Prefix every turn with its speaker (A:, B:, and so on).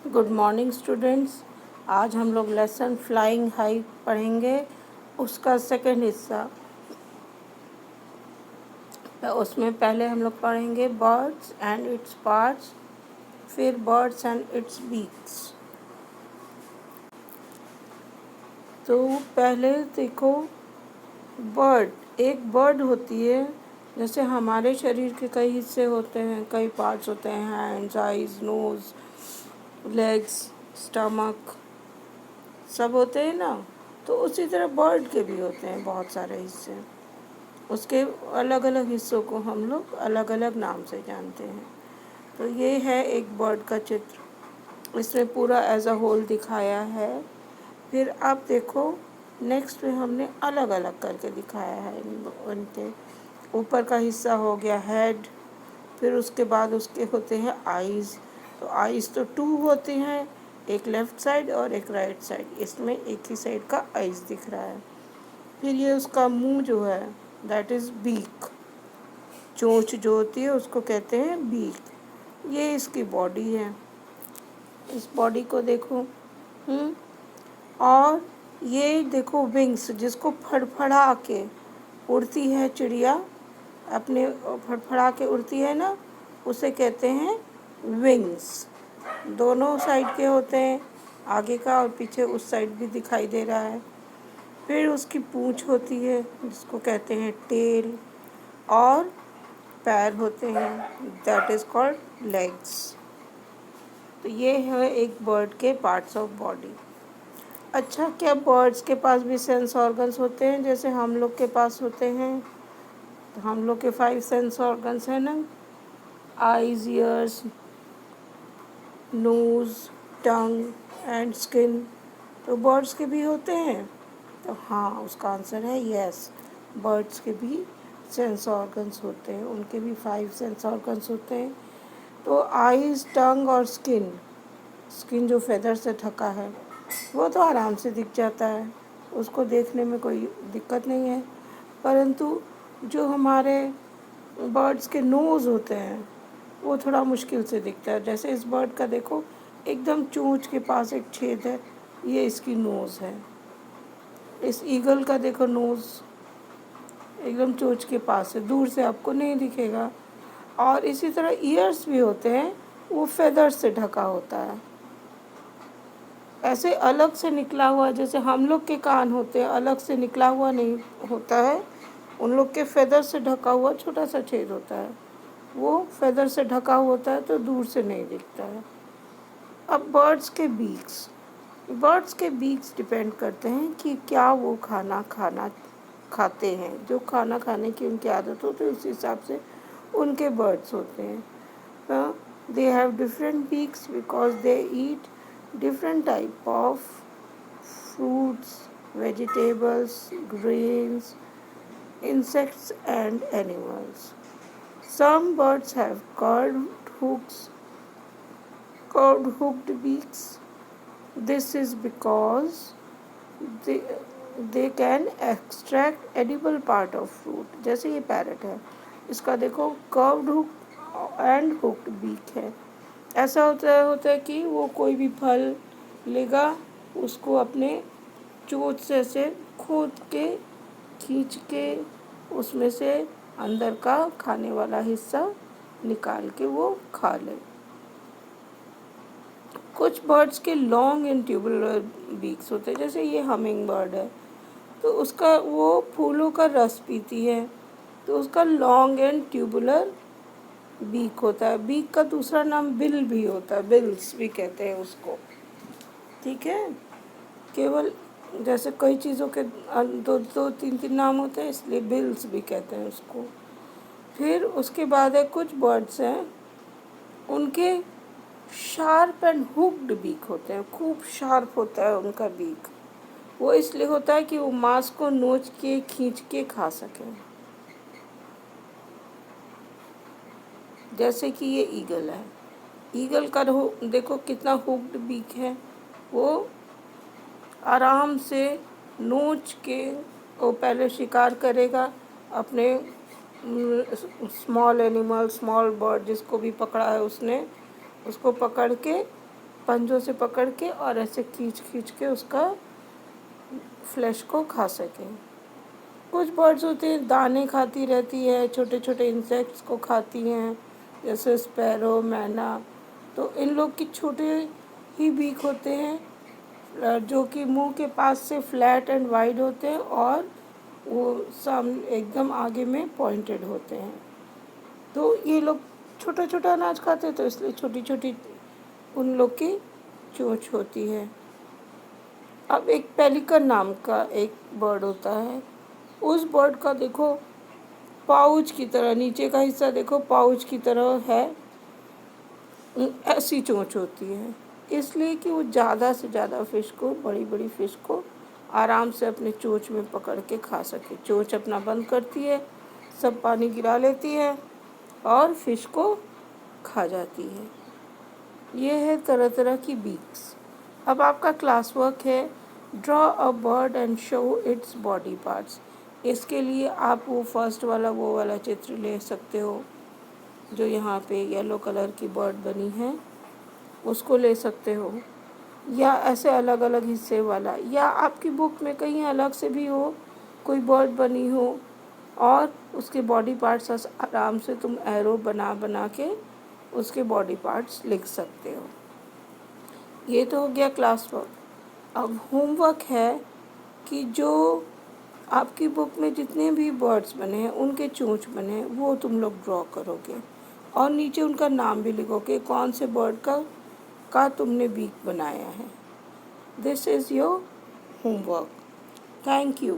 A: Good morning students. आज हम लोग लेसन फ्लाइंग हाई पढ़ेंगे, उसका सेकंड हिस्सा। उसमें पहले हम लोग पढ़ेंगे बर्ड्स एंड इट्स पार्ट्स, फिर बर्ड्स एंड इट्स बीक्स। तो पहले देखो, एक बर्ड होती है। जैसे हमारे शरीर के कई हिस्से होते हैं, कई पार्ट्स होते हैं, hands, eyes, nose, legs, stomach, सब होते हैं ना। तो उसी तरह बर्ड के भी होते हैं बहुत सारे हिस्से। उसके अलग अलग हिस्सों को हम लोग अलग अलग नाम से जानते हैं। तो ये है एक बर्ड का चित्र, इसमें पूरा एज अ होल दिखाया है। फिर आप देखो, नेक्स्ट में हमने अलग अलग करके दिखाया है उनके। ऊपर का हिस्सा हो गया हेड, फिर उसके बाद उसके होते हैं आईज़। तो आईज़ तो 2 होती हैं, एक लेफ़्ट साइड और एक राइट साइड। इसमें एक ही साइड का आईज़ दिख रहा है। फिर ये उसका मुंह जो है, दैट इज़ बीक। चोंच जो होती है उसको कहते हैं बीक। ये इसकी बॉडी है, इस बॉडी को देखो। और ये देखो विंग्स, जिसको फड़फड़ा के उड़ती है चिड़िया, अपने फड़फड़ा के उड़ती है ना, उसे कहते हैं विंग्स। दोनों साइड के होते हैं, आगे का और पीछे उस साइड भी दिखाई दे रहा है। फिर उसकी पूँछ होती है, जिसको कहते हैं टेल, और पैर होते हैं, दैट इज़ कॉल्ड लेग्स। तो ये है एक बर्ड के पार्ट्स ऑफ बॉडी। अच्छा, क्या बर्ड्स के पास भी सेंस ऑर्गन्स होते हैं जैसे हम लोग के पास होते हैं? तो हम लोग के 5 सेंस ऑर्गन्स हैं ना, eyes, ears, nose, tongue and skin. तो बर्ड्स के भी होते हैं। तो हाँ, उसका आंसर है यस, बर्ड्स के भी सेंस ऑर्गन्स होते हैं, उनके भी 5 सेंस ऑर्गन्स होते हैं। तो आईज, टंग और स्किन, स्किन जो फेदर से ढका है वो तो आराम से दिख जाता है, उसको देखने में कोई दिक्कत नहीं है। परंतु जो हमारे बर्ड्स के नोज़ होते हैं वो थोड़ा मुश्किल से दिखता है। जैसे इस बर्ड का देखो, एकदम चोंच के पास एक छेद है, ये इसकी नोज़ है। इस ईगल का देखो, नोज़ एकदम चोंच के पास है, दूर से आपको नहीं दिखेगा। और इसी तरह ईयर्स भी होते हैं, वो फेदर से ढका होता है, ऐसे अलग से निकला हुआ। जैसे हम लोग के कान होते हैं, अलग से निकला हुआ नहीं होता है, उन लोग के फेदर से ढका हुआ छोटा सा छेद होता है, वो फेदर से ढका होता है तो दूर से नहीं दिखता है। अब बर्ड्स के बीक्स डिपेंड करते हैं कि क्या वो खाना खाते हैं। जो खाना खाने की उनकी आदत होती है उस हिसाब से उनके बर्ड्स होते हैं। They have different beaks because they eat different type of fruits, vegetables, grains, insects and animals. Some birds have curved hooked beaks. This is because they they can extract edible part of fruit. जैसे ये parrot है, इसका देखो curved hook and hooked beak है। ऐसा होता है कि वो कोई भी फल लेगा, उसको अपने चोंच से ऐसे खोद के खींच के उसमें से अंदर का खाने वाला हिस्सा निकाल के वो खा ले। कुछ बर्ड्स के लॉन्ग एंड ट्यूबुलर बीक्स होते हैं, जैसे ये हमिंग बर्ड है, तो उसका वो फूलों का रस पीती है, तो उसका लॉन्ग एंड ट्यूबुलर बीक होता है। बीक का दूसरा नाम बिल भी होता है, बिल्स भी कहते हैं उसको, ठीक है। केवल जैसे कई चीज़ों के दो दो तीन तीन नाम होते हैं, इसलिए बिल्स भी कहते हैं उसको। फिर उसके बाद है कुछ बर्ड्स हैं, उनके शार्प एंड हुक्ड बीक होते हैं, खूब शार्प होता है उनका बीक। वो इसलिए होता है कि वो मांस को नोच के खींच के खा सकें। जैसे कि ये ईगल है, ईगल का देखो कितना हुक्ड बीक है, वो आराम से नोच के वो पहले शिकार करेगा अपने स्मॉल एनिमल, स्मॉल बर्ड जिसको भी पकड़ा है उसने, उसको पकड़ के पंजों से पकड़ के और ऐसे खींच खींच के उसका फ्लैश को खा सकें। कुछ बर्ड्स होते हैं दाने खाती रहती है, छोटे छोटे इंसेक्ट्स को खाती हैं, जैसे स्पैरो, मैना। तो इन लोग की छोटे ही बीक होते हैं जो कि मुंह के पास से फ्लैट एंड वाइड होते हैं और वो सामने एकदम आगे में पॉइंटेड होते हैं। तो ये लोग छोटा छोटा अनाज खाते हैं, तो इसलिए छोटी छोटी उन लोग की चोंच होती है। अब एक पेलिकन नाम का एक बर्ड होता है, उस बर्ड का देखो पाउच की तरह, नीचे का हिस्सा देखो पाउच की तरह है, ऐसी चोंच होती है, इसलिए कि वो ज़्यादा से ज़्यादा फिश को, बड़ी बड़ी फिश को आराम से अपने चोंच में पकड़ के खा सके। चोंच अपना बंद करती है, सब पानी गिरा लेती है और फिश को खा जाती है। ये है तरह तरह की बीक्स। अब आपका क्लास वर्क है, draw a bird and show its body parts. इसके लिए आप वो फर्स्ट वाला वो वाला चित्र ले सकते हो जो यहाँ पे येलो कलर की बर्ड बनी है, उसको ले सकते हो, या ऐसे अलग अलग हिस्से वाला, या आपकी बुक में कहीं अलग से भी हो कोई बर्ड बनी हो और उसके बॉडी पार्ट्स आराम से तुम एरो बना बना के उसके बॉडी पार्ट्स लिख सकते हो। ये तो हो गया क्लास वर्क। अब होमवर्क है कि जो आपकी बुक में जितने भी बर्ड्स बने हैं उनके चोंच बने हैं वो तुम लोग ड्रॉ करोगे और नीचे उनका नाम भी लिखोगे कौन से बर्ड का तुमने बीक बनाया है। This is your homework. Thank you.